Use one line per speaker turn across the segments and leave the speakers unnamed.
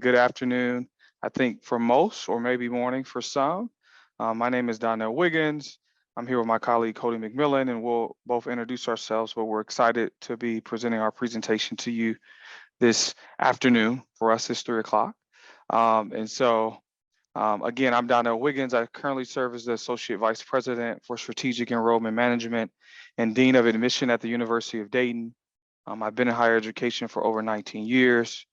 good afternoon, I think, for most, or maybe morning for some. My name is Donnell Wiggins. I'm here with my colleague, Cody McMillen, and we'll both introduce ourselves, but we're excited to be presenting our presentation to you this afternoon. For us, it's 3 o'clock. Again, I'm Donnell Wiggins. I currently serve as the Associate Vice President for Strategic Enrollment Management and Dean of Admission at the University of Dayton. I've been in higher education for over 19 years,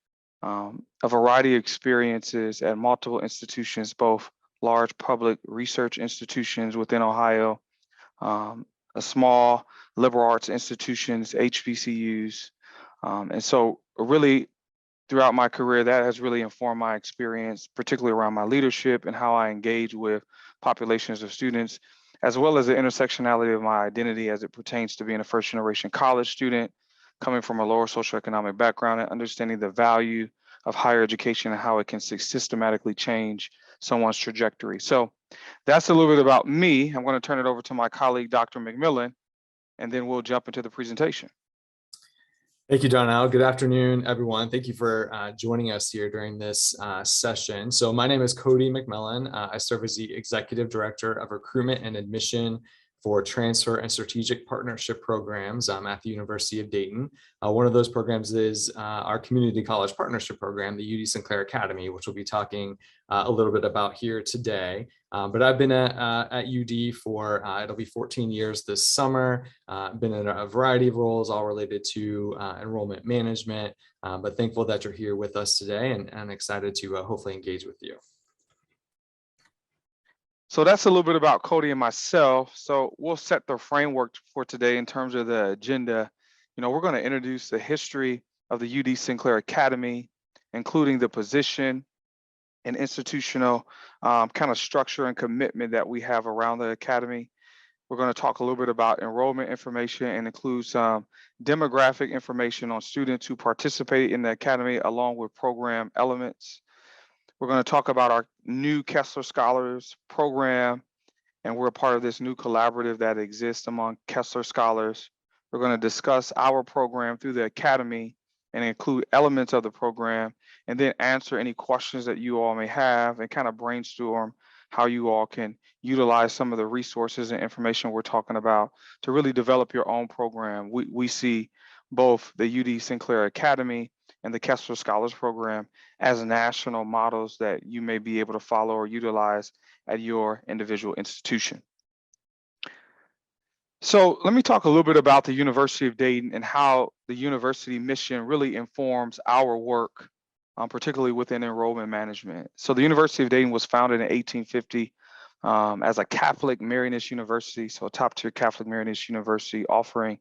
a variety of experiences at multiple institutions, both large public research institutions within Ohio, a small liberal arts institutions, HBCUs. Really, throughout my career, that has really informed my experience, particularly around my leadership and how I engage with populations of students, as well as the intersectionality of my identity as it pertains to being a first generation college student, coming from a lower socioeconomic background and understanding the value of higher education and how it can systematically change someone's trajectory. So that's a little bit about me. I'm going to turn it over to my colleague, Dr. McMillen, and then we'll jump into the presentation.
Thank you, Donnell. Good afternoon, everyone. Thank you for joining us here during this session. So my name is Cody McMillen. I serve as the Executive Director of Recruitment and Admission for Transfer and Strategic Partnership Programs at the University of Dayton. One of those programs is our Community College Partnership Program, the UD Sinclair Academy, which we'll be talking a little bit about here today. But I've been at UD for, it'll be 14 years this summer. Been in a variety of roles, all related to enrollment management, but thankful that you're here with us today and excited to hopefully engage with you.
So that's a little bit about Cody and myself. So we'll set the framework for today in terms of the agenda. We're going to introduce the history of the UD Sinclair Academy, including the position and institutional kind of structure and commitment that we have around the academy. We're going to talk a little bit about enrollment information and include some demographic information on students who participate in the academy, along with program elements. We're going to talk about our new Kessler Scholars program, and we're a part of this new collaborative that exists among Kessler Scholars. We're going to discuss our program through the academy and include elements of the program, and then answer any questions that you all may have and kind of brainstorm how you all can utilize some of the resources and information we're talking about to really develop your own program. We see both the UD Sinclair Academy and the Kessler Scholars Program as national models that you may be able to follow or utilize at your individual institution. So let me talk a little bit about the University of Dayton and how the university mission really informs our work, particularly within enrollment management. So the University of Dayton was founded in 1850 as a Catholic Marianist university, so a top-tier Catholic Marianist university offering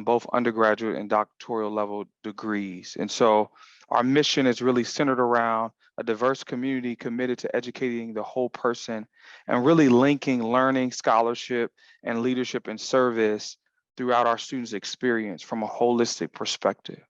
both undergraduate and doctoral level degrees. And so our mission is really centered around a diverse community committed to educating the whole person and really linking learning, scholarship, and leadership and service throughout our students' experience from a holistic perspective.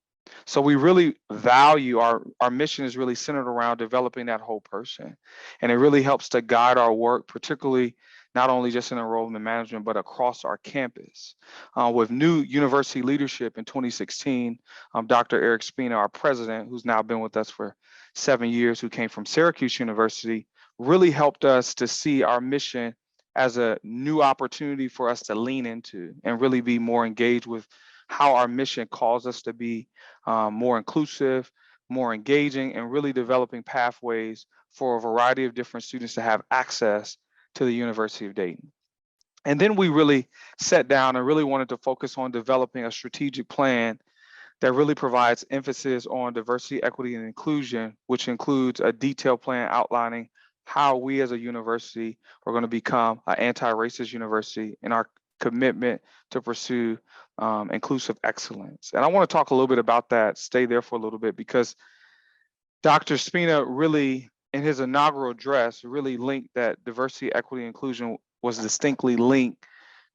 So we really value our mission is really centered around developing that whole person. And it really helps to guide our work, particularly not only just in enrollment management, but across our campus. With new university leadership in 2016, Dr. Eric Spina, our president, who's now been with us for 7 years, who came from Syracuse University, really helped us to see our mission as a new opportunity for us to lean into and really be more engaged with how our mission calls us to be more inclusive, more engaging, and really developing pathways for a variety of different students to have access to the University of Dayton. And then we really sat down and really wanted to focus on developing a strategic plan that really provides emphasis on diversity, equity, and inclusion, which includes a detailed plan outlining how we as a university are going to become an anti-racist university in our commitment to pursue inclusive excellence. And I want to talk a little bit about that, stay there for a little bit, because Dr. Spina really, in his inaugural address, really linked that diversity, equity, and inclusion was distinctly linked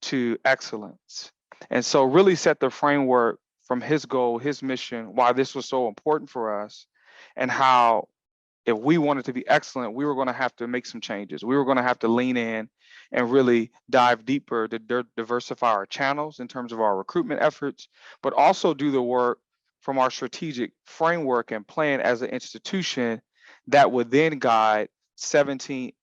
to excellence. And so really set the framework from his goal, his mission, why this was so important for us, and how if we wanted to be excellent, we were going to have to make some changes. We were going to have to lean in and really dive deeper to diversify our channels in terms of our recruitment efforts, but also do the work from our strategic framework and plan as an institution that would then guide 17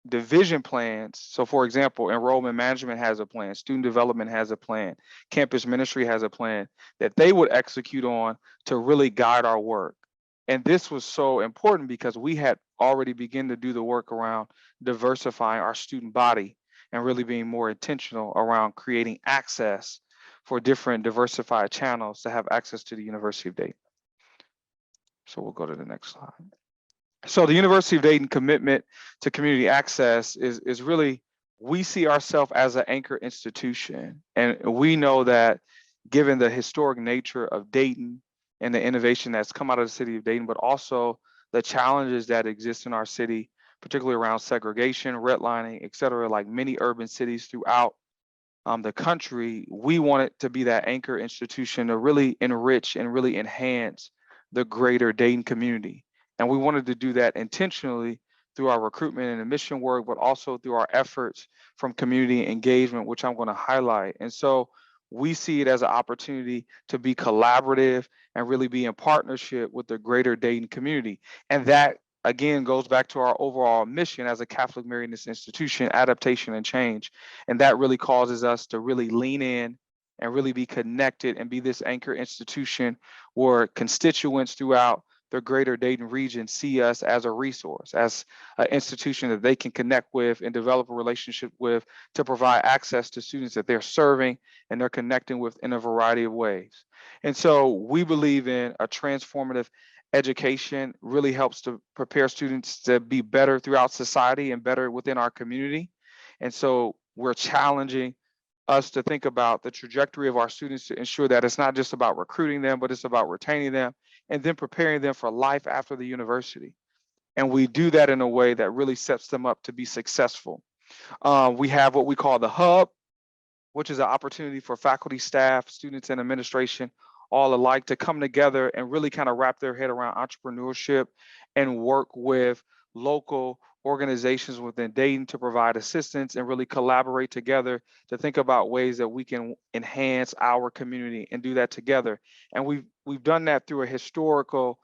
division plans. So for example, enrollment management has a plan, student development has a plan, campus ministry has a plan that they would execute on to really guide our work. And this was so important because we had already begun to do the work around diversifying our student body and really being more intentional around creating access for different diversified channels to have access to the University of Dayton. So we'll go to the next slide. So the University of Dayton commitment to community access is really, we see ourselves as an anchor institution. And we know that given the historic nature of Dayton and the innovation that's come out of the city of Dayton, but also the challenges that exist in our city, particularly around segregation, redlining, et cetera, like many urban cities throughout the country, we want it to be that anchor institution to really enrich and really enhance the greater Dayton community. And we wanted to do that intentionally through our recruitment and admission work, but also through our efforts from community engagement, which I'm going to highlight. And so we see it as an opportunity to be collaborative and really be in partnership with the greater Dayton community. And that, again, goes back to our overall mission as a Catholic Marianist institution, adaptation and change. And that really causes us to really lean in and really be connected and be this anchor institution where constituents throughout the greater Dayton region see us as a resource, as an institution that they can connect with and develop a relationship with to provide access to students that they're serving and they're connecting with in a variety of ways. And so we believe in a transformative education really helps to prepare students to be better throughout society and better within our community. And so we're challenging us to think about the trajectory of our students to ensure that it's not just about recruiting them, but it's about retaining them and then preparing them for life after the university. And we do that in a way that really sets them up to be successful. We have what we call the hub, which is an opportunity for faculty, staff, students, and administration all alike to come together and really kind of wrap their head around entrepreneurship and work with local organizations within Dayton to provide assistance and really collaborate together to think about ways that we can enhance our community and do that together. And we've done that through a historical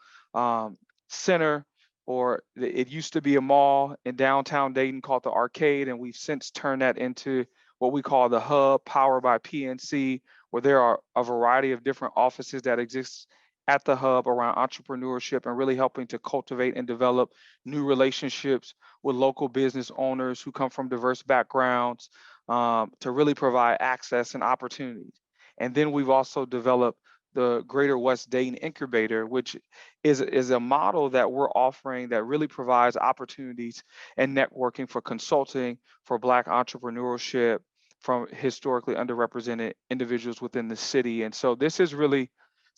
center, or it used to be a mall in downtown Dayton called the Arcade, and we've since turned that into what we call the hub, powered by PNC, where there are a variety of different offices that exist at the hub around entrepreneurship and really helping to cultivate and develop new relationships with local business owners who come from diverse backgrounds to really provide access and opportunities. And then we've also developed the Greater West Dayton Incubator, which is a model that we're offering that really provides opportunities and networking for consulting for Black entrepreneurship from historically underrepresented individuals within the city. And so this is really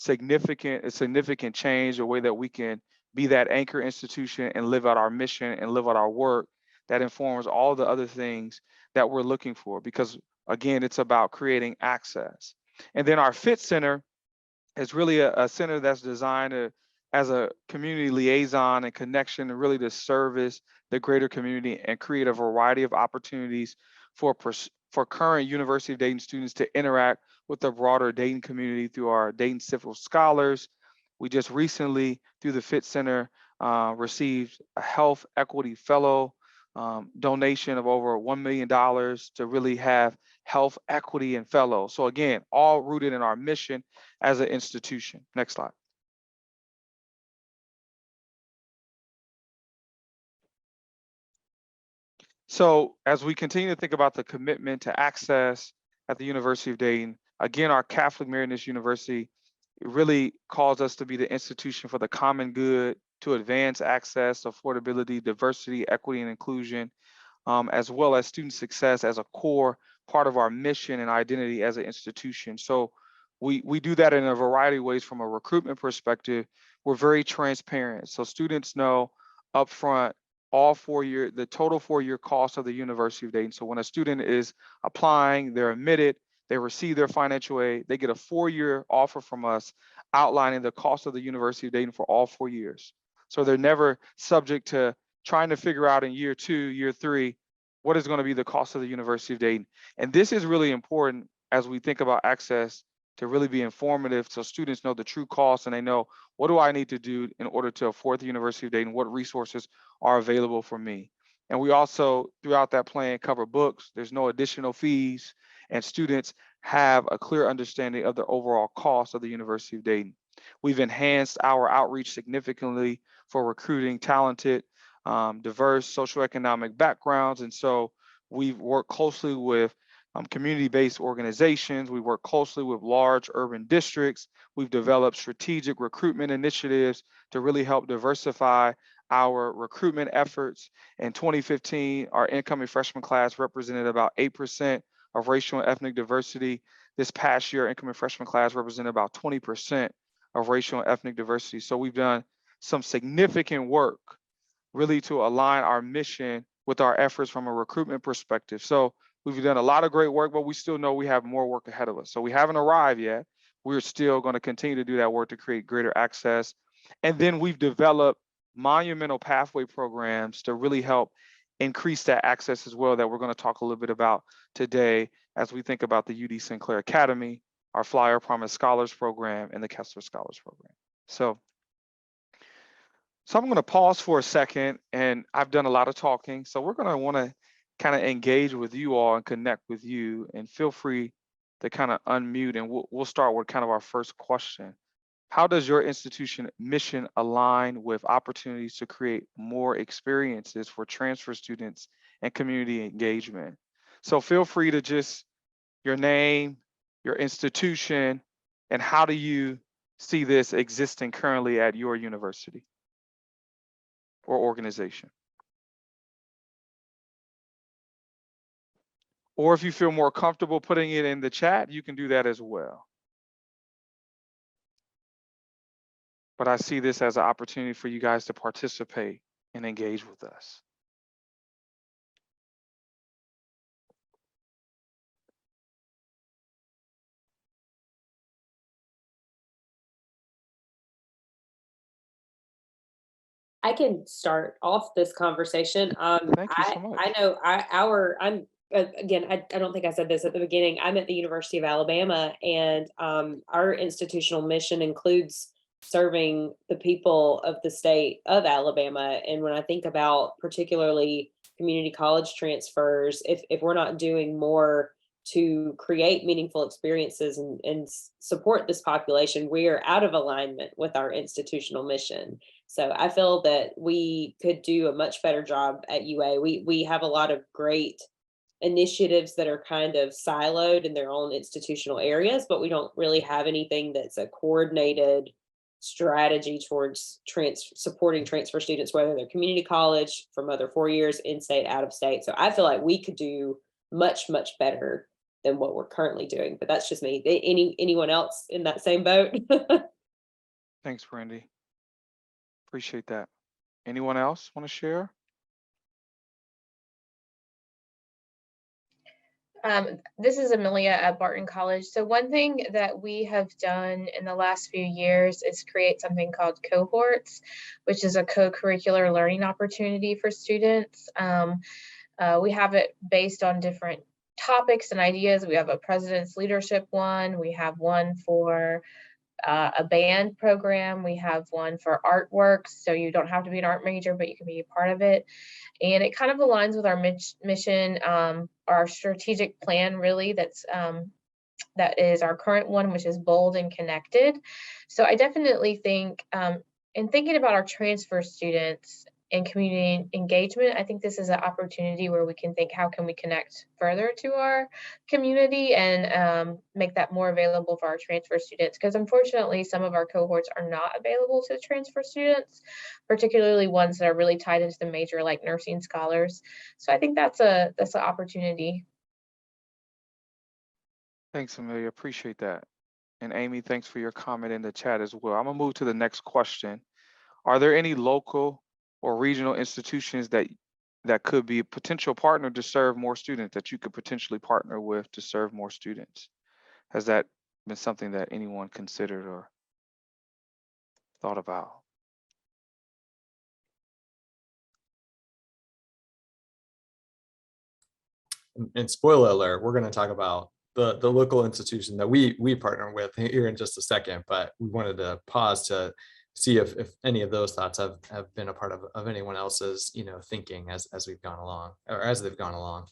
a significant change, a way that we can be that anchor institution and live out our mission and live out our work that informs all the other things that we're looking for, because again, it's about creating access. And then our Fit Center is really a center that's designed as a community liaison and connection and really to service the greater community and create a variety of opportunities for current University of Dayton students to interact with the broader Dayton community through our Dayton Civil Scholars. We just recently, through the Fit Center, received a Health Equity Fellow donation of over $1 million to really have health equity and fellows. So again, all rooted in our mission as an institution. Next slide. So as we continue to think about the commitment to access at the University of Dayton, again, our Catholic Marianist University really calls us to be the institution for the common good, to advance access, affordability, diversity, equity, and inclusion, as well as student success as a core part of our mission and identity as an institution. So we do that in a variety of ways. From a recruitment perspective, we're very transparent. So students know upfront the total 4-year cost of the University of Dayton. So when a student is applying, they're admitted, they receive their financial aid, they get a 4-year offer from us outlining the cost of the University of Dayton for all 4 years. So they're never subject to trying to figure out in year 2, year 3, what is going to be the cost of the University of Dayton. And this is really important as we think about access to really be informative so students know the true cost and they know, what do I need to do in order to afford the University of Dayton? What resources are available for me? And we also, throughout that plan, cover books. There's no additional fees, and students have a clear understanding of the overall cost of the University of Dayton. We've enhanced our outreach significantly for recruiting talented, diverse socioeconomic backgrounds. And so we've worked closely with community-based organizations. We work closely with large urban districts. We've developed strategic recruitment initiatives to really help diversify our recruitment efforts. In 2015, our incoming freshman class represented about 8% of racial and ethnic diversity. This past year, incoming freshman class represented about 20% of racial and ethnic diversity. So we've done some significant work really to align our mission with our efforts from a recruitment perspective. So we've done a lot of great work, but we still know we have more work ahead of us. So we haven't arrived yet. We're still going to continue to do that work to create greater access. And then we've developed monumental pathway programs to really help increase that access as well, that we're going to talk a little bit about today as we think about the UD Sinclair Academy, our Flyer Promise Scholars Program, and the Kessler Scholars Program. So I'm going to pause for a second, and I've done a lot of talking. So we're going to want to kind of engage with you all and connect with you, and feel free to kind of unmute, and we'll start with kind of our first question. How does your institution mission align with opportunities to create more experiences for transfer students and community engagement? So feel free to just your name, your institution, and how do you see this existing currently at your university or organization? Or if you feel more comfortable putting it in the chat, you can do that as well. But I see this as an opportunity for you guys to participate and engage with us.
I can start off this conversation.
Thank you so much.
I know I'm again, I don't think I said this at the beginning. I'm at the University of Alabama, and our institutional mission includes serving the people of the state of Alabama. And when I think about particularly community college transfers, if we're not doing more to create meaningful experiences and support this population, we are out of alignment with our institutional mission. So I feel that we could do a much better job at UA. We have a lot of great initiatives that are kind of siloed in their own institutional areas, but we don't really have anything that's a coordinated strategy towards supporting transfer students, whether they're community college from other 4 years, in-state, out of state. So I feel like we could do much, much better than what we're currently doing. But that's just me. Anyone else in that same boat?
Thanks, Brandy. Appreciate that. Anyone else want to share?
This is Amelia at Barton College. So one thing that we have done in the last few years is create something called cohorts, which is a co-curricular learning opportunity for students. We have it based on different topics and ideas. We have a president's leadership one. We have one for a band program. We have one for artworks. So you don't have to be an art major, but you can be a part of it. And it kind of aligns with our mission, our strategic plan, really, that is our current one, which is bold and connected. So I definitely think in thinking about our transfer students and community engagement, I think this is an opportunity where we can think, how can we connect further to our community and make that more available for our transfer students? Because unfortunately, some of our cohorts are not available to transfer students, particularly ones that are really tied into the major, like nursing scholars. So I think that's an opportunity.
Thanks, Amelia. Appreciate that. And Amy, thanks for your comment in the chat as well. I'm gonna move to the next question. Are there any local or regional institutions that could be a potential partner to serve more students, that you could potentially partner with to serve more students? Has that been something that anyone considered or thought about?
And spoiler alert, we're going to talk about the local institution that we partner with here in just a second, but we wanted to pause to see if any of those thoughts have been a part of anyone else's, thinking as we've gone along, or as they've gone along.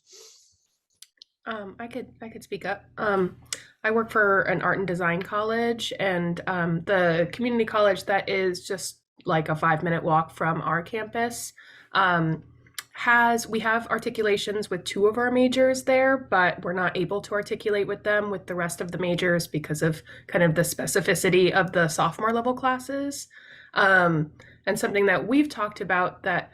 I could speak up. I work for an art and design college, and the community college that is just like a 5-minute walk from our campus we have articulations with 2 of our majors there, but we're not able to articulate with them with the rest of the majors because of kind of the specificity of the sophomore level classes. And something that we've talked about that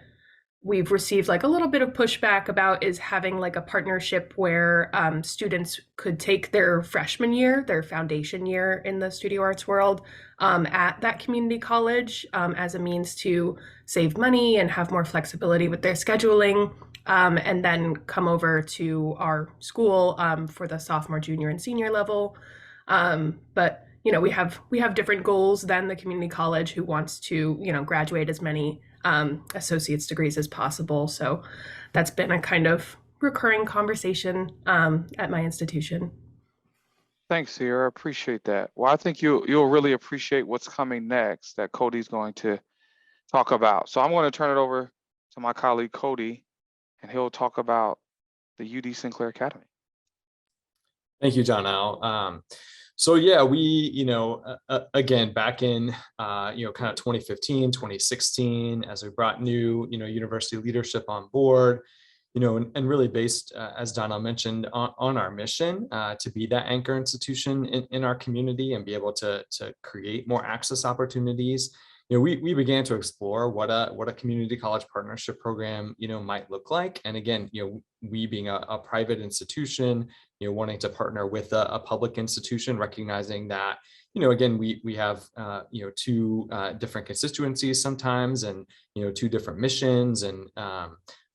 we've received like a little bit of pushback about is having like a partnership where students could take their freshman year, their foundation year in the studio arts world at that community college as a means to save money and have more flexibility with their scheduling, and then come over to our school for the sophomore, junior, and senior level. But we have different goals than the community college, who wants to graduate as many associate's degrees as possible. So that's been a kind of recurring conversation at my institution.
Thanks, Sierra. I appreciate that. Well, I think you'll really appreciate what's coming next that Cody's going to talk about. So I'm going to turn it over to my colleague Cody, and he'll talk about the UD Sinclair Academy.
Thank you, Donnell. So yeah, we, again, back in, kind of 2015, 2016, as we brought new, university leadership on board, and really based, as Donnell mentioned, on our mission to be that anchor institution in our community and be able to create more access opportunities. We began to explore what a community college partnership program, might look like. And again, we being a private institution, wanting to partner with a public institution, recognizing that, again, we have, 2 different constituencies sometimes, and, 2 different missions. And,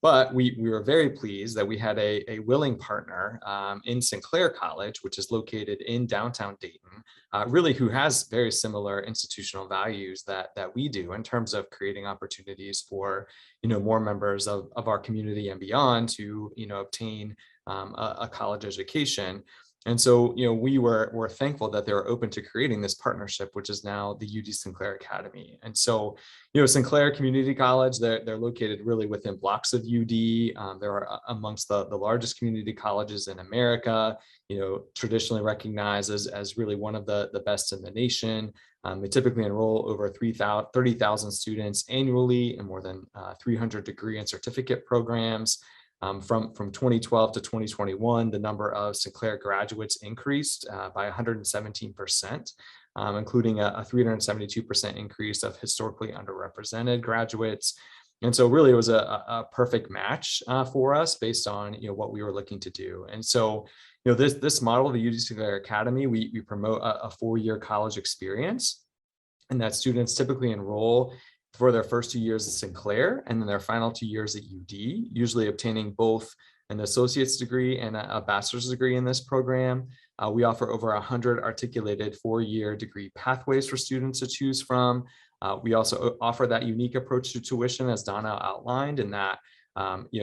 but we were very pleased that we had a willing partner in Sinclair College, which is located in downtown Dayton, really who has very similar institutional values that we do in terms of creating opportunities for, more members of our community and beyond to, obtain a college education. And so, we're thankful that they were open to creating this partnership, which is now the UD Sinclair Academy. And so, Sinclair Community College, they're located really within blocks of UD. They're amongst the largest community colleges in America, traditionally recognized as really one of the best in the nation. They typically enroll over 30,000 students annually in more than 300 degree and certificate programs. From 2012 to 2021, the number of Sinclair graduates increased by 117%, including a 372% increase of historically underrepresented graduates. And so really it was a perfect match for us based on what we were looking to do. And so this model, the UD Sinclair Academy, we promote a 4-year college experience, and that students typically enroll for their first 2 years at Sinclair and then their final 2 years at UD, usually obtaining both an associate's degree and a bachelor's degree in this program. We offer over 100 articulated 4-year degree pathways for students to choose from. We also offer that unique approach to tuition, as Donnell outlined, in that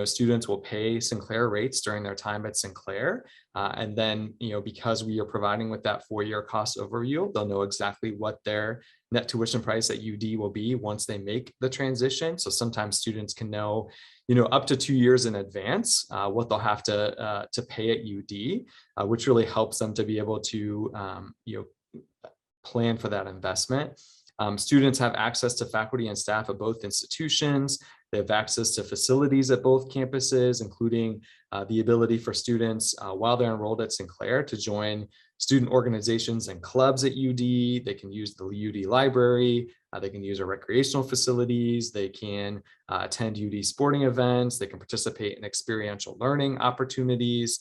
students will pay Sinclair rates during their time at Sinclair. And then, because we are providing with that 4-year cost overview, they'll know exactly what their net tuition price at UD will be once they make the transition. So sometimes students can know, up to 2 years in advance what they'll have to pay at UD, which really helps them to be able to, plan for that investment. Students have access to faculty and staff at both institutions. They have access to facilities at both campuses, including the ability for students while they're enrolled at Sinclair to join student organizations and clubs at UD. They can use the UD library. They can use our recreational facilities. They can attend UD sporting events. They can participate in experiential learning opportunities.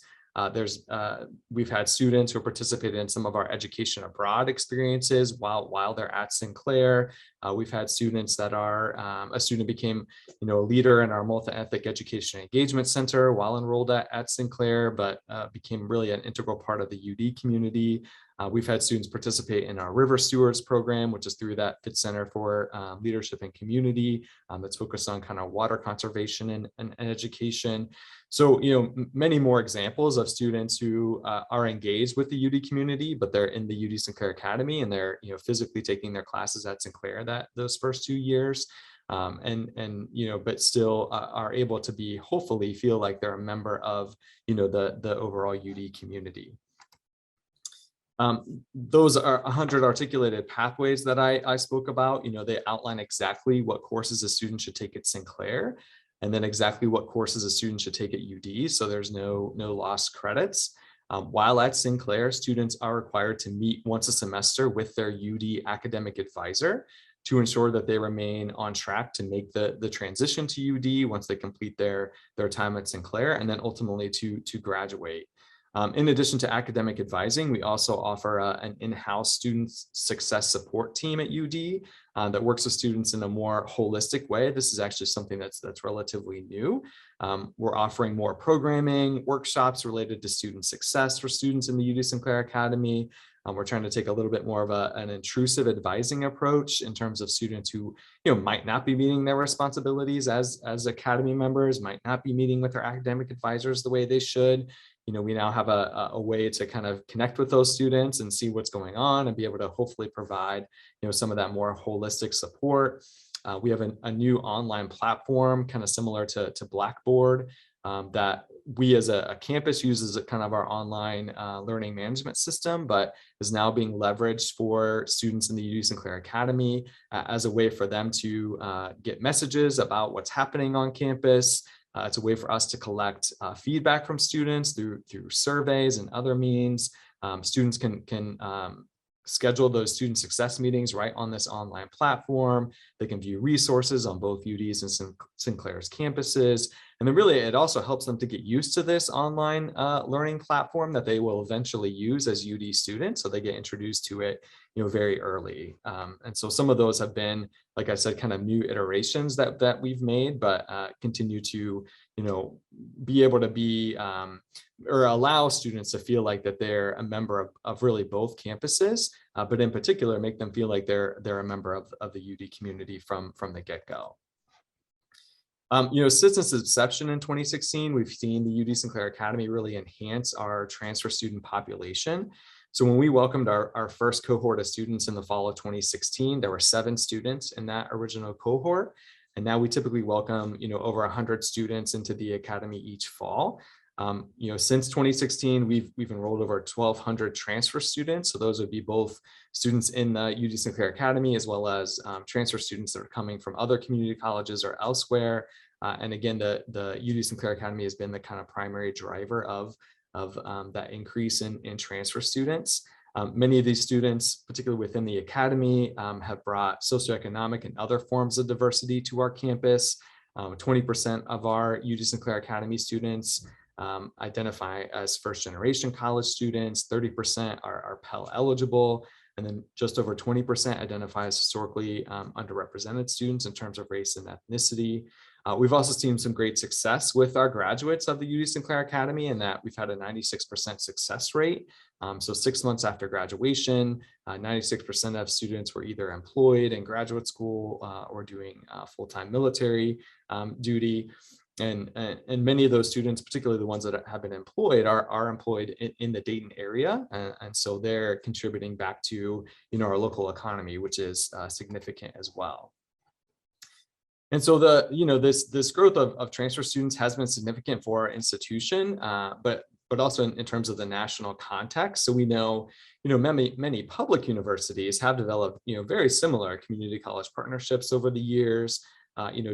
We've had students who participated in some of our education abroad experiences while they're at Sinclair. We've had students that are, a student became, a leader in our multi-ethnic education engagement center while enrolled at Sinclair, but became really an integral part of the UD community We've had students participate in our River Stewards program, which is through that Fit Center for Leadership and Community, that's focused on kind of water conservation and education. So, many more examples of students who are engaged with the UD community, but they're in the UD Sinclair Academy, and they're, physically taking their classes at Sinclair those first 2 years. But still are able to hopefully feel like they're a member of, the overall UD community. Those are 100 articulated pathways that I spoke about. They outline exactly what courses a student should take at Sinclair, and then exactly what courses a student should take at UD. So there's no lost credits. While at Sinclair, students are required to meet once a semester with their UD academic advisor to ensure that they remain on track to make the transition to UD once they complete their time at Sinclair, and then ultimately to graduate. In addition to academic advising, we also offer an in-house student success support team at UD that works with students in a more holistic way. This is actually something that's relatively new. We're offering more programming, workshops related to student success for students in the UD Sinclair Academy. We're trying to take a little bit more of an intrusive advising approach in terms of students who might not be meeting their responsibilities as Academy members, might not be meeting with their academic advisors the way they should. We now have a way to kind of connect with those students and see what's going on and be able to hopefully provide some of that more holistic support. We have a new online platform kind of similar to Blackboard that we as a campus uses kind of our online learning management system, but is now being leveraged for students in the UD Sinclair Academy as a way for them to get messages about what's happening on campus. It's a way for us to collect feedback from students through surveys and other means. Students can schedule those student success meetings right on this online platform. They can view resources on both UD's and Sinclair's campuses. And then really, it also helps them to get used to this online learning platform that they will eventually use as UD students. So they get introduced to it, very early. And so some of those have been, like I said, kind of new iterations that we've made, but continue to, be able to be or allow students to feel like that they're a member of really both campuses, but in particular, make them feel like they're a member of the UD community from the get-go. Since its inception in 2016, we've seen the UD Sinclair Academy really enhance our transfer student population. So when we welcomed our first cohort of students in the fall of 2016, there were 7 students in that original cohort. And now we typically welcome, over 100 students into the academy each fall. Since 2016, we've enrolled over 1,200 transfer students. So those would be both students in the UD Sinclair Academy, as well as transfer students that are coming from other community colleges or elsewhere. And again, the UD Sinclair Academy has been the kind of primary driver of that increase in transfer students. Many of these students, particularly within the academy, have brought socioeconomic and other forms of diversity to our campus. 20% of our UD Sinclair Academy students identify as first-generation college students, 30% are Pell eligible, and then just over 20% identify as historically underrepresented students in terms of race and ethnicity. We've also seen some great success with our graduates of the UD Sinclair Academy, in that we've had a 96% success rate. So 6 months after graduation, 96% of students were either employed in graduate school or doing full-time military duty. And many of those students, particularly the ones that have been employed, are employed in the Dayton area. And so they're contributing back to our local economy, which is significant as well. And so this growth of transfer students has been significant for our institution, but also in terms of the national context. So we know, many public universities have developed, very similar community college partnerships over the years,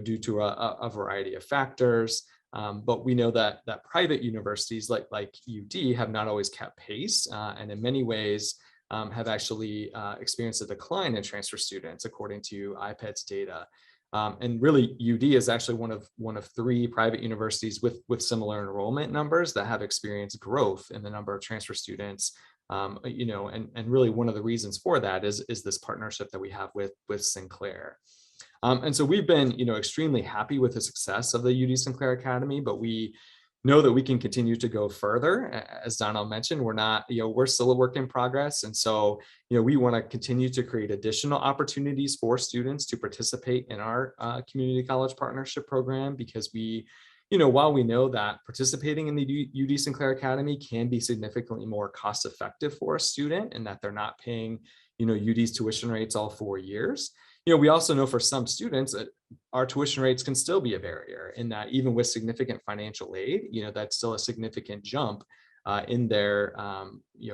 due to a variety of factors. But we know that private universities like UD have not always kept pace, and in many ways have actually experienced a decline in transfer students, according to IPED's data. And really, UD is actually one of 3 private universities with similar enrollment numbers that have experienced growth in the number of transfer students. And really one of the reasons for that is this partnership that we have with Sinclair. And so we've been, extremely happy with the success of the UD Sinclair Academy, but we, know that we can continue to go further. As Donnell mentioned, we're still a work in progress. And so, we want to continue to create additional opportunities for students to participate in our community college partnership program, because while we know that participating in the UD Sinclair Academy can be significantly more cost effective for a student, and that they're not paying, UD's tuition rates all 4 years. We also know for some students that our tuition rates can still be a barrier, in that even with significant financial aid, that's still a significant jump in their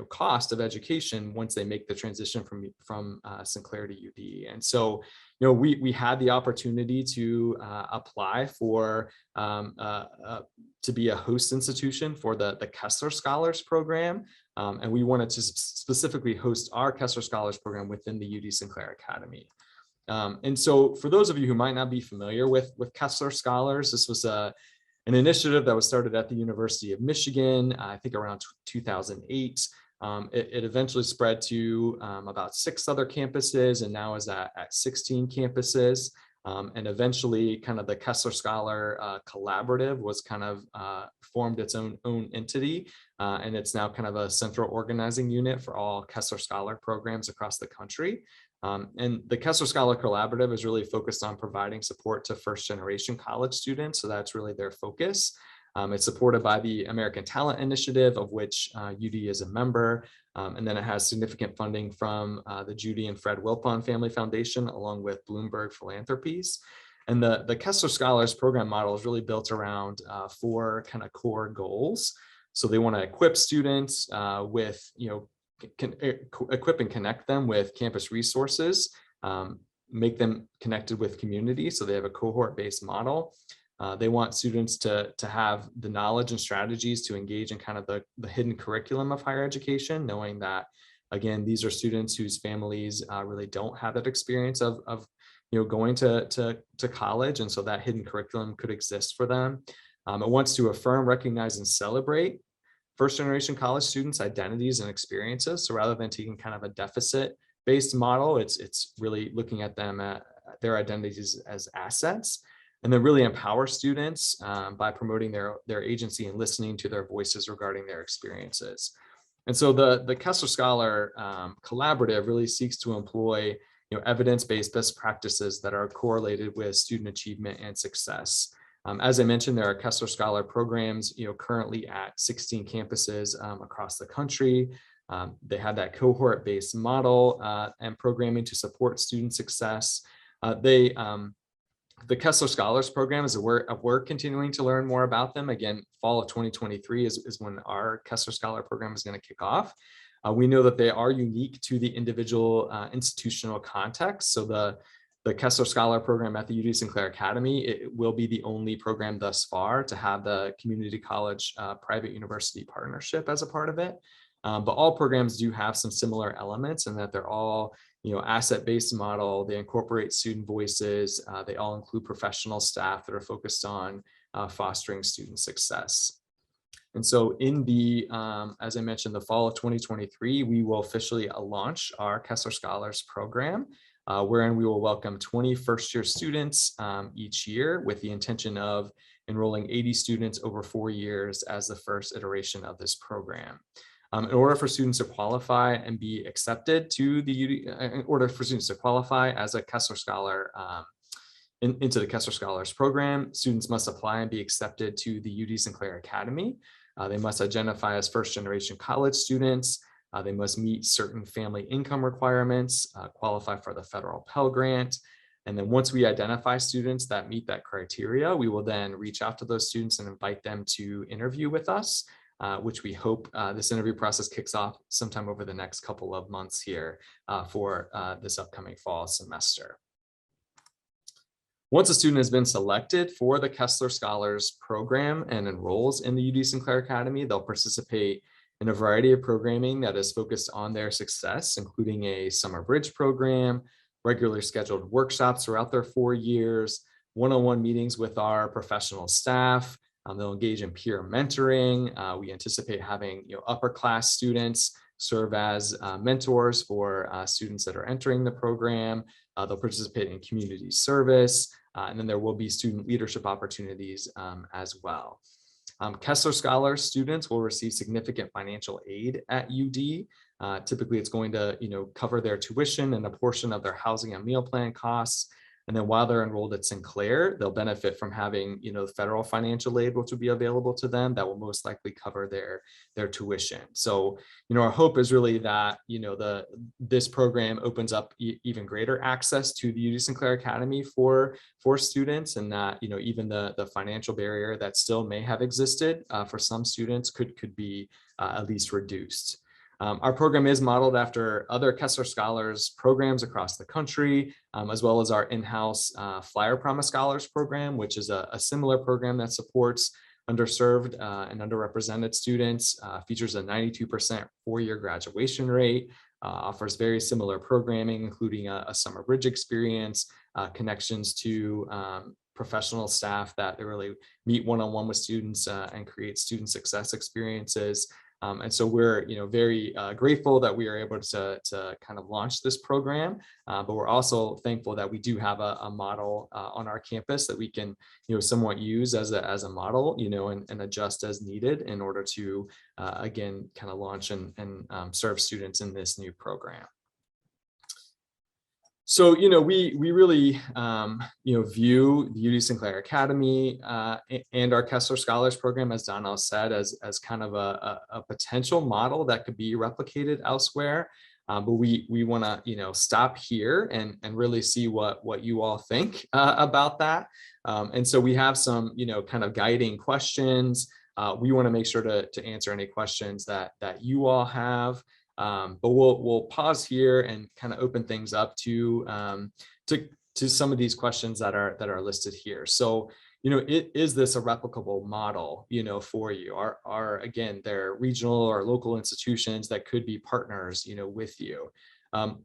cost of education once they make the transition from Sinclair to UD. And so, we had the opportunity to apply for to be a host institution for the Kessler Scholars Program. And we wanted to specifically host our Kessler Scholars Program within the UD Sinclair Academy. And so for those of you who might not be familiar with Kessler Scholars, this was an initiative that was started at the University of Michigan, I think around 2008. It eventually spread to about 6 other campuses, and now is at 16 campuses. And eventually kind of the Kessler Scholar Collaborative was kind of formed its own entity. And it's now kind of a central organizing unit for all Kessler Scholar programs across the country. And the Kessler Scholar Collaborative is really focused on providing support to first-generation college students. So that's really their focus. It's supported by the American Talent Initiative, of which UD is a member. And then it has significant funding from the Judy and Fred Wilpon Family Foundation, along with Bloomberg Philanthropies. And the Kessler Scholars Program model is really built around 4 kind of core goals. So they want to equip students with, equip and connect them with campus resources, make them connected with community. So they have a cohort-based model. They want students to have the knowledge and strategies to engage in kind of the hidden curriculum of higher education, knowing that, again, these are students whose families really don't have that experience of going to college. And so that hidden curriculum could exist for them. It wants to affirm, recognize, and celebrate first-generation college students' identities and experiences. So rather than taking kind of a deficit-based model, it's really looking at them at their identities as assets, and then really empower students by promoting their agency and listening to their voices regarding their experiences. And so the Kessler Scholar Collaborative really seeks to employ evidence-based best practices that are correlated with student achievement and success. As I mentioned, there are Kessler Scholar programs, currently at 16 campuses across the country. They have that cohort-based model and programming to support student success. The Kessler Scholars Program is we're continuing to learn more about them. Again, fall of 2023 is when our Kessler Scholar Program is going to kick off. We know that they are unique to the individual institutional context. So the Kessler Scholar Program at the UD Sinclair Academy, it will be the only program thus far to have the community college private university partnership as a part of it. But all programs do have some similar elements, in that they're all asset-based model. They incorporate student voices. They all include professional staff that are focused on fostering student success. And so in as I mentioned, the fall of 2023, we will officially launch our Kessler Scholars Program, wherein we will welcome 20 first-year students each year, with the intention of enrolling 80 students over 4 years as the first iteration of this program. In order for students to qualify and be accepted to the UD, in order for students to qualify as a Kessler Scholar into the Kessler Scholars Program, students must apply and be accepted to the UD Sinclair Academy. They must identify as first-generation college students. They must meet certain family income requirements, qualify for the federal Pell Grant. And then once we identify students that meet that criteria, we will then reach out to those students and invite them to interview with us, which we hope this interview process kicks off sometime over the next couple of months here for this upcoming fall semester. Once a student has been selected for the Kessler Scholars Program and enrolls in the UD Sinclair Academy, they'll participate in a variety of programming that is focused on their success, including a summer bridge program, regularly scheduled workshops throughout their 4 years, one-on-one meetings with our professional staff. They'll engage in peer mentoring. We anticipate having upper class students serve as mentors for students that are entering the program. They'll participate in community service, and then there will be student leadership opportunities as well. Kessler Scholar students will receive significant financial aid at UD. Typically, it's going to, cover their tuition and a portion of their housing and meal plan costs. And then while they're enrolled at Sinclair, they'll benefit from having, federal financial aid, which will be available to them that will most likely cover their tuition. So, our hope is really that, this program opens up even greater access to the UD Sinclair Academy for students, and that, even the financial barrier that still may have existed for some students could be at least reduced. Our program is modeled after other Kessler Scholars programs across the country, as well as our in-house Flyer Promise Scholars program, which is a similar program that supports underserved and underrepresented students, features a 92% four-year graduation rate, offers very similar programming, including a summer bridge experience, connections to professional staff that really meet one-on-one with students and create student success experiences. And so we're, very grateful that we are able to kind of launch this program, but we're also thankful that we do have a model on our campus that we can, somewhat use as a model, and adjust as needed in order to, again, kind of launch and serve students in this new program. So, we really, view the UD Sinclair Academy and our Kessler Scholars program, as Donnell said, as kind of a potential model that could be replicated elsewhere. But we want to, stop here and really see what you all think about that. And so we have some, kind of guiding questions. We want to make sure to answer any questions that you all have. But we'll pause here and kind of open things up to some of these questions that are listed here. So, is this a replicable model, for you? Are again, there regional or local institutions that could be partners, with you?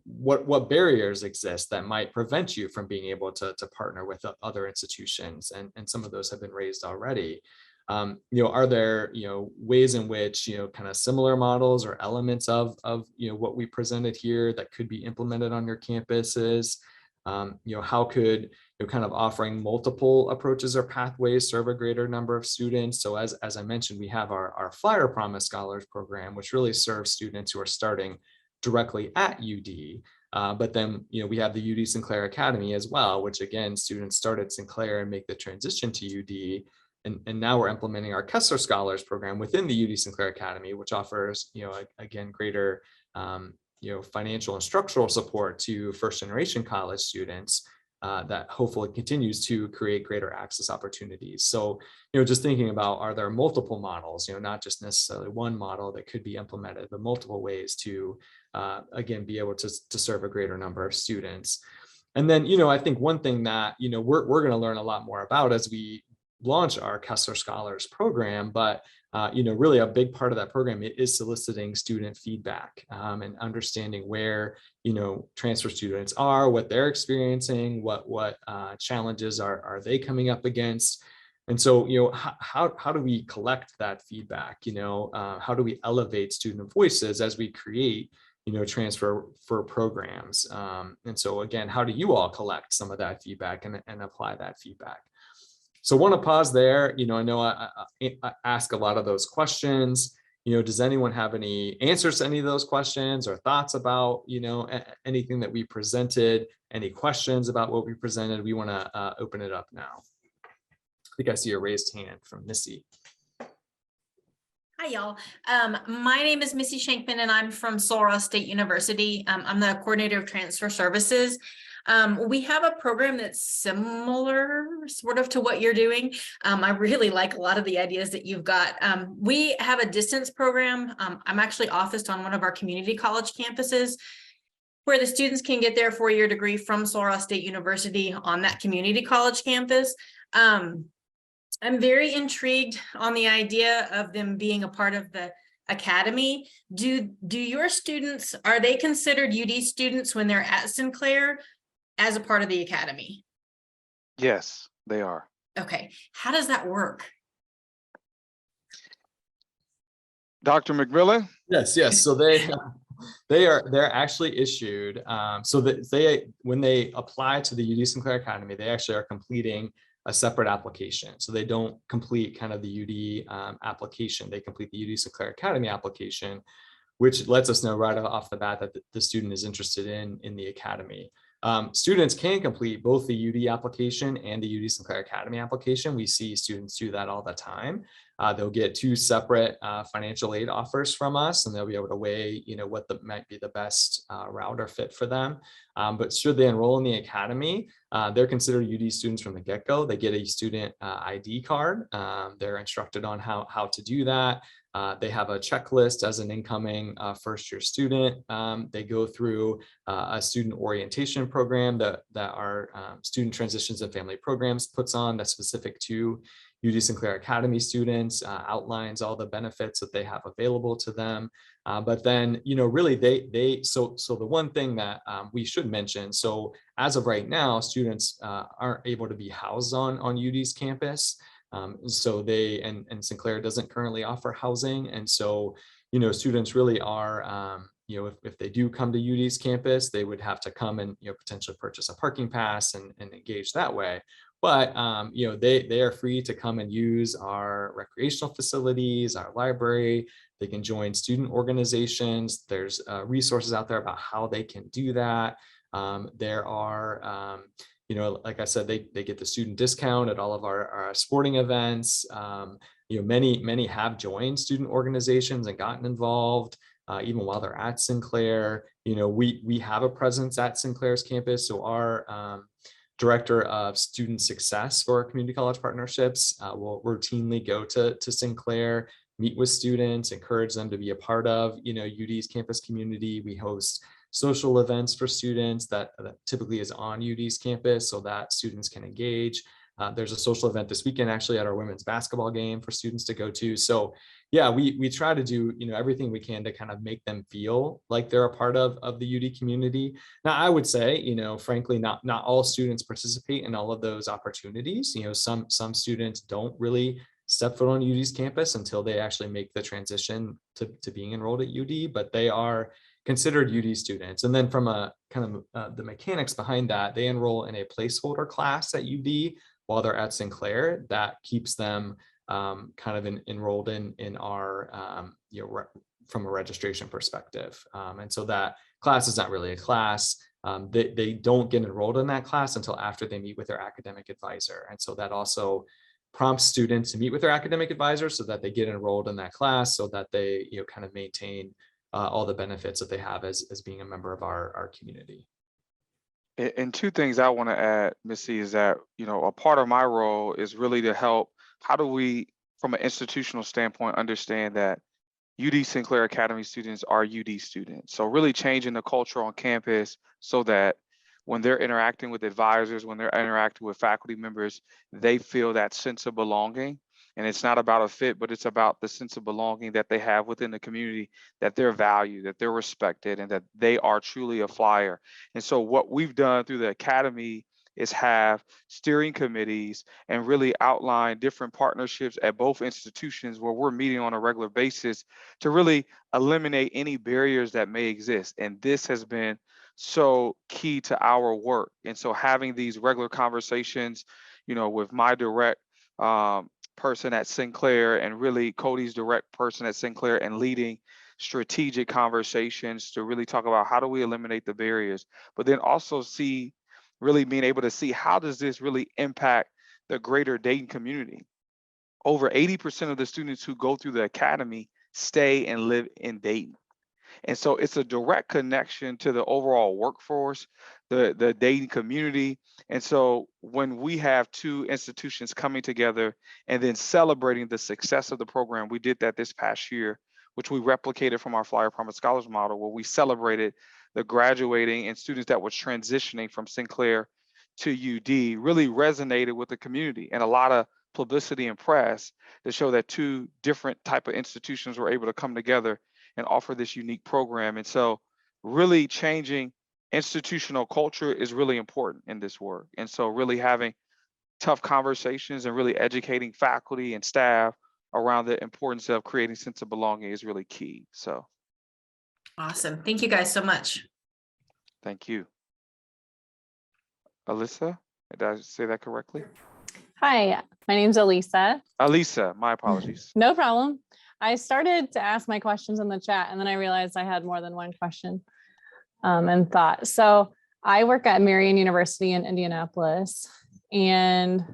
What barriers exist that might prevent you from being able to partner with other institutions? And some of those have been raised already. Are there, ways in which, kind of similar models or elements of what we presented here that could be implemented on your campuses? How could, kind of offering multiple approaches or pathways serve a greater number of students? So as I mentioned, we have our Flyer Promise Scholars program, which really serves students who are starting directly at UD. But then, we have the UD Sinclair Academy as well, which again, students start at Sinclair and make the transition to UD. And now we're implementing our Kessler Scholars program within the UD Sinclair Academy, which offers, again, greater, financial and structural support to first generation college students that hopefully continues to create greater access opportunities. So, just thinking about, are there multiple models, not just necessarily one model that could be implemented, but multiple ways to, again, be able to serve a greater number of students. And then, I think one thing that, we're going to learn a lot more about as we launch our Kessler Scholars program, but really a big part of that program is soliciting student feedback and understanding where transfer students are, what they're experiencing, what challenges are they coming up against. And so how do we collect that feedback? How do we elevate student voices as we create transfer for programs? And so again, how do you all collect some of that feedback and apply that feedback? So I want to pause there. I know I ask a lot of those questions. Does anyone have any answers to any of those questions or thoughts about, anything that we presented? Any questions about what we presented? We want to open it up now. I think I see a raised hand from Missy.
Hi, y'all. My name is Missy Shankman, and I'm from Sul Ross State University. I'm the coordinator of transfer services. We have a program that's similar sort of to what you're doing. I really like a lot of the ideas that you've got. We have a distance program. I'm actually officed on one of our community college campuses where the students can get their four-year degree from Sul Ross State University on that community college campus. I'm very intrigued on the idea of them being a part of the academy. Do your students, are they considered UD students when they're at Sinclair as a part of the academy?
Yes, they are.
Okay, how does that work?
Dr. McMillen?
Yes. So they're actually issued so that when they apply to the UD Sinclair Academy, they actually are completing a separate application. So they don't complete kind of the UD application. They complete the UD Sinclair Academy application, which lets us know right off the bat that the student is interested in the academy. Students can complete both the UD application and the UD Sinclair Academy application. We see students do that all the time. They'll get 2 separate financial aid offers from us, and they'll be able to weigh, what might be the best route or fit for them. But should they enroll in the academy, they're considered UD students from the get-go. They get a student ID card. They're instructed on how to do that. They have a checklist as an incoming first-year student. They go through a student orientation program that our Student Transitions and Family Programs puts on, that's specific to UD Sinclair Academy students, outlines all the benefits that they have available to them. But then, really so the one thing that we should mention, so as of right now, students aren't able to be housed on UD's campus. So and Sinclair doesn't currently offer housing. And so, students really are, if they do come to UD's campus, they would have to come and, potentially purchase a parking pass and engage that way. But, they are free to come and use our recreational facilities, our library. They can join student organizations. There's resources out there about how they can do that. There are, like I said, they get the student discount at all of our sporting events. Many have joined student organizations and gotten involved, even while they're at Sinclair. We have a presence at Sinclair's campus. So our Director of Student Success for our community college partnerships will routinely go to Sinclair, meet with students, encourage them to be a part of, UD's campus community. We host social events for students that typically is on UD's campus so that students can engage. There's a social event this weekend actually at our women's basketball game for students to go to. So yeah, we try to do, everything we can to kind of make them feel like they're a part of the UD community. Now, I would say, frankly, not all students participate in all of those opportunities. Some students don't really step foot on UD's campus until they actually make the transition to being enrolled at UD, but they are considered UD students. And then from a kind of the mechanics behind that, they enroll in a placeholder class at UD while they're at Sinclair. That keeps them kind of enrolled in our, from a registration perspective. And so that class is not really a class. They don't get enrolled in that class until after they meet with their academic advisor. And so that also prompts students to meet with their academic advisor so that they get enrolled in that class, so that they, kind of maintain all the benefits that they have as being a member of our community.
And 2 things I want to add, Missy, is that, a part of my role is really to help. How do we, from an institutional standpoint, understand that UD Sinclair Academy students are UD students? So really changing the culture on campus so that when they're interacting with advisors, when they're interacting with faculty members, they feel that sense of belonging. And it's not about a fit, but it's about the sense of belonging that they have within the community, that they're valued, that they're respected, and that they are truly a flyer. And so what we've done through the academy is have steering committees and really outline different partnerships at both institutions where we're meeting on a regular basis to really eliminate any barriers that may exist. And this has been so key to our work. And so having these regular conversations, with my direct person at Sinclair, and really Cody's direct person at Sinclair, and leading strategic conversations to really talk about how do we eliminate the barriers, but then also really being able to see how does this really impact the greater Dayton community. Over 80% of the students who go through the academy stay and live in Dayton. And so it's a direct connection to the overall workforce, the Dayton community. And so when we have 2 institutions coming together and then celebrating the success of the program, we did that this past year, which we replicated from our Flyer Promise Scholars model, where we celebrated the graduating and students that was transitioning from Sinclair to UD, really resonated with the community, and a lot of publicity and press to show that 2 different type of institutions were able to come together and offer this unique program. And so really changing institutional culture is really important in this work. And so really having tough conversations and really educating faculty and staff around the importance of creating sense of belonging is really key. So
Awesome. Thank you guys so much.
thank you. Alyssa, did I say that correctly?
Hi, my name's Elisa.
Alisa, my apologies.
No problem. I started to ask my questions in the chat and then I realized I had more than one question and thought. So I work at Marian University in Indianapolis, and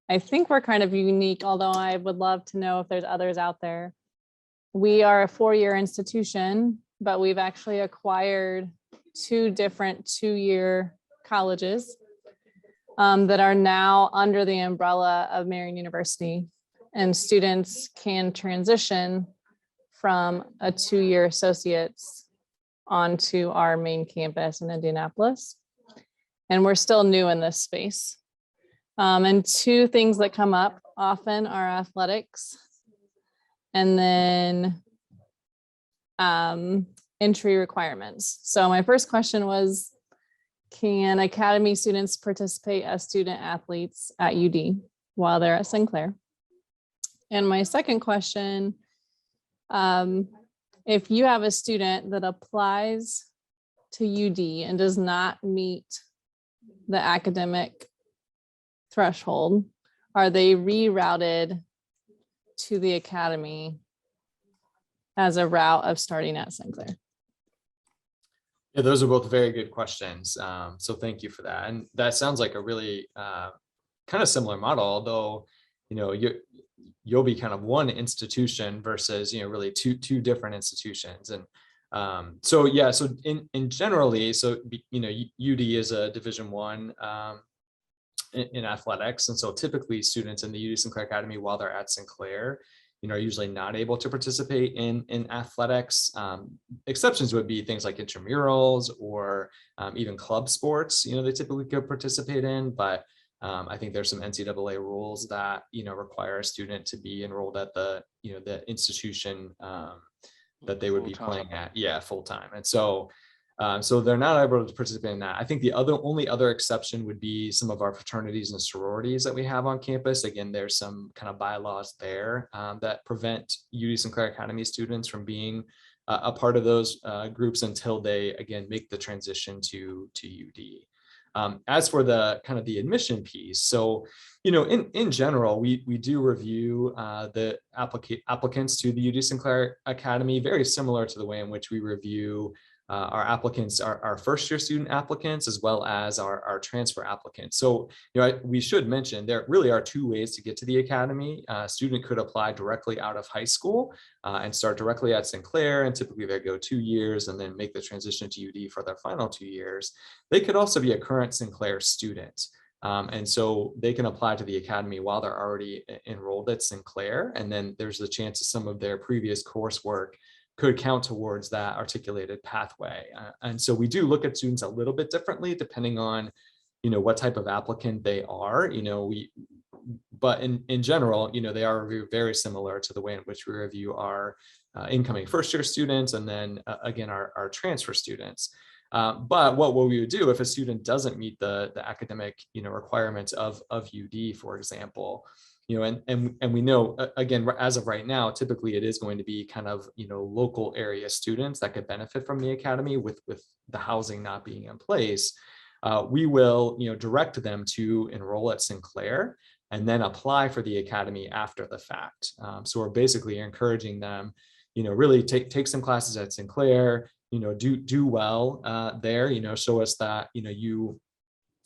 I think we're kind of unique, although I would love to know if there's others out there. We are a 4-year institution, but we've actually acquired 2 different 2-year colleges that are now under the umbrella of Marian University, and students can transition from a 2-year associate's onto our main campus in Indianapolis. And we're still new in this space. And 2 things that come up often are athletics and then entry requirements. So my first question was, can Academy students participate as student athletes at UD while they're at Sinclair? And my second question, if you have a student that applies to UD and does not meet the academic threshold, are they rerouted to the Academy as a route of starting at Sinclair?
Yeah, those are both very good questions. So thank you for that. And that sounds like a really kind of similar model, although, you know, you'll be kind of one institution versus, you know, really two different institutions. And so, yeah, so in generally, so, you know, UD is a Division I in athletics. And so typically students in the UD Sinclair Academy, while they're at Sinclair, you know, are usually not able to participate in athletics. Exceptions would be things like intramurals or even club sports, you know, they typically could participate in, but I think there's some NCAA rules that, you know, require a student to be enrolled at the, you know, the institution that they would be playing at, yeah, full time. And so, so they're not able to participate in that. I think the only other exception would be some of our fraternities and sororities that we have on campus. Again, there's some kind of bylaws there that prevent UD Sinclair Academy students from being a part of those groups until they, again, make the transition to UD. As for the kind of the admission piece, so, you know, in general, we do review the applicants to the UD Sinclair Academy, very similar to the way in which we review our applicants, our first year student applicants, as well as our transfer applicants. So, you know, we should mention there really are 2 ways to get to the Academy. A student could apply directly out of high school and start directly at Sinclair, and typically they go 2 years and then make the transition to UD for their final 2 years. They could also be a current Sinclair student. And so they can apply to the Academy while they're already enrolled at Sinclair. And then there's the chance of some of their previous coursework could count towards that articulated pathway. And so we do look at students a little bit differently depending on, you know, what type of applicant they are, you know, but in general, you know, they are very similar to the way in which we review our incoming first year students and then again, our transfer students. But what we would do if a student doesn't meet the academic, you know, requirements of UD, for example, you know, and we know, again, as of right now, typically it is going to be kind of, you know, local area students that could benefit from the Academy with the housing not being in place. We will, you know, direct them to enroll at Sinclair and then apply for the Academy after the fact. So we're basically encouraging them, you know, really take some classes at Sinclair, you know, do well there, you know, show us that, you know, you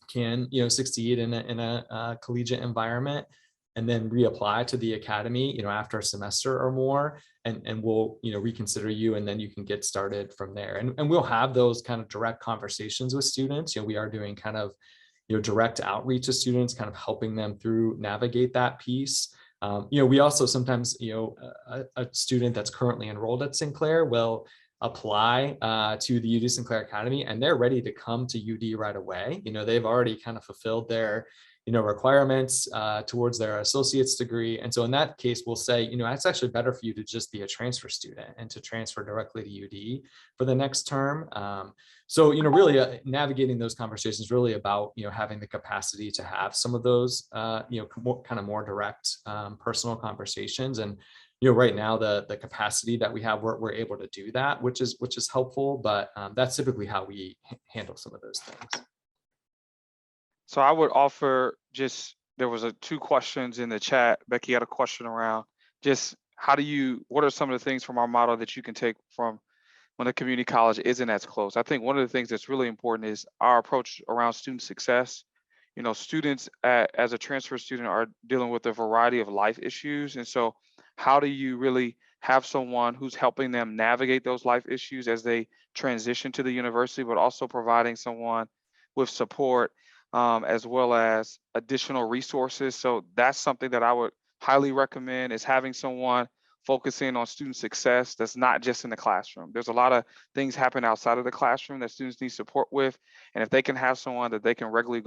can, you know, succeed in a collegiate environment, and then reapply to the Academy, you know, after a semester or more, and we'll, you know, reconsider you, and then you can get started from there. And we'll have those kind of direct conversations with students. You know, we are doing kind of, you know, direct outreach to students, kind of helping them through navigate that piece. You know, we also sometimes, you know, a student that's currently enrolled at Sinclair will apply to the UD Sinclair Academy, and they're ready to come to UD right away. You know, they've already kind of fulfilled their, you know, requirements towards their associate's degree. And so in that case, we'll say, you know, it's actually better for you to just be a transfer student and to transfer directly to UD for the next term. So, you know, really navigating those conversations really about, you know, having the capacity to have some of those, you know, kind of more direct personal conversations. And, you know, right now the capacity that we have, we're able to do that, which is helpful, but that's typically how we handle some of those things.
So I would offer just there was two questions in the chat. Becky had a question around just what are some of the things from our model that you can take from when a community college isn't as close? I think one of the things that's really important is our approach around student success. You know, students as a transfer student are dealing with a variety of life issues. And so how do you really have someone who's helping them navigate those life issues as they transition to the university, but also providing someone with support as well as additional resources. So that's something that I would highly recommend, is having someone focusing on student success that's not just in the classroom. There's a lot of things happen outside of the classroom that students need support with. And if they can have someone that they can regularly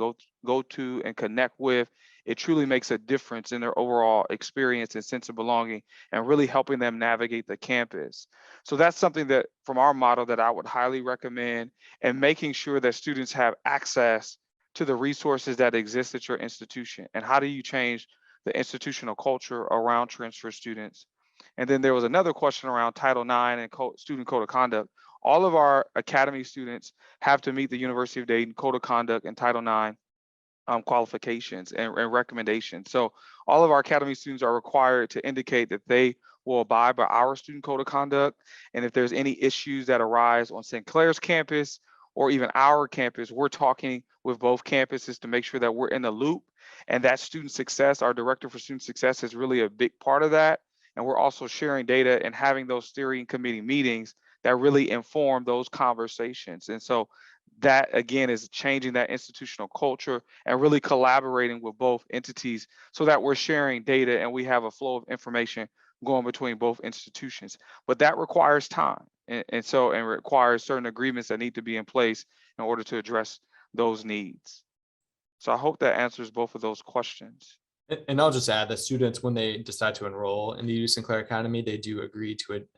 go to and connect with, it truly makes a difference in their overall experience and sense of belonging and really helping them navigate the campus. So that's something that from our model that I would highly recommend, and making sure that students have access to the resources that exist at your institution. And how do you change the institutional culture around transfer students? And then there was another question around Title IX and student code of conduct. All of our academy students have to meet the University of Dayton Code of Conduct and Title IX qualifications and recommendations. So all of our academy students are required to indicate that they will abide by our student code of conduct. And if there's any issues that arise on St. Clair's campus or even our campus, we're talking with both campuses to make sure that we're in the loop. And that student success, our director for student success, is really a big part of that. And we're also sharing data and having those steering committee meetings that really inform those conversations. And so that, again, is changing that institutional culture and really collaborating with both entities so that we're sharing data and we have a flow of information going between both institutions. But that requires time. And requires certain agreements that need to be in place in order to address those needs. So I hope that answers both of those questions.
And I'll just add that students, when they decide to enroll in the UD St. Clair Academy, they do agree to it,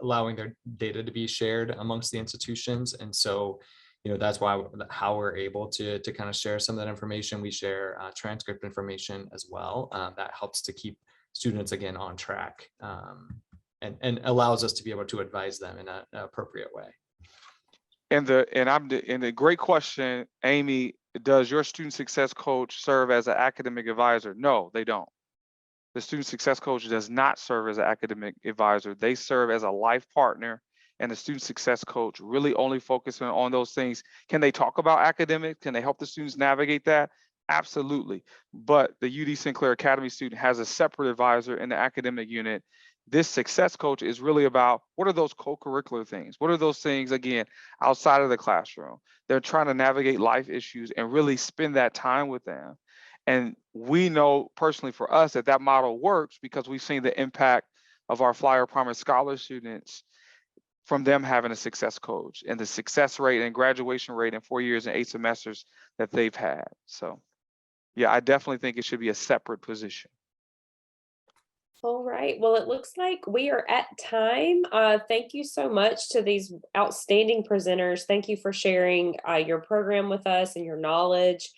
allowing their data to be shared amongst the institutions. And so, you know, that's how we're able to kind of share some of that information. We share transcript information as well. That helps to keep students, again, on track and allows us to be able to advise them in an appropriate way.
And the great question, Amy, does your student success coach serve as an academic advisor? No, they don't. The student success coach does not serve as an academic advisor. They serve as a life partner, and the student success coach really only focusing on those things. Can they talk about academics? Can they help the students navigate that? Absolutely. But the UD St. Clair Academy student has a separate advisor in the academic unit. This success coach is really about what are those co-curricular things? What are those things, again, outside of the classroom? They're trying to navigate life issues and really spend that time with them. And we know personally for us that model works because we've seen the impact of our Flyer Promise Scholar students from them having a success coach and the success rate and graduation rate in 4 years and 8 semesters that they've had. So yeah, I definitely think it should be a separate position.
All right. Well, it looks like we are at time. Thank you so much to these outstanding presenters. Thank you for sharing your program with us and your knowledge.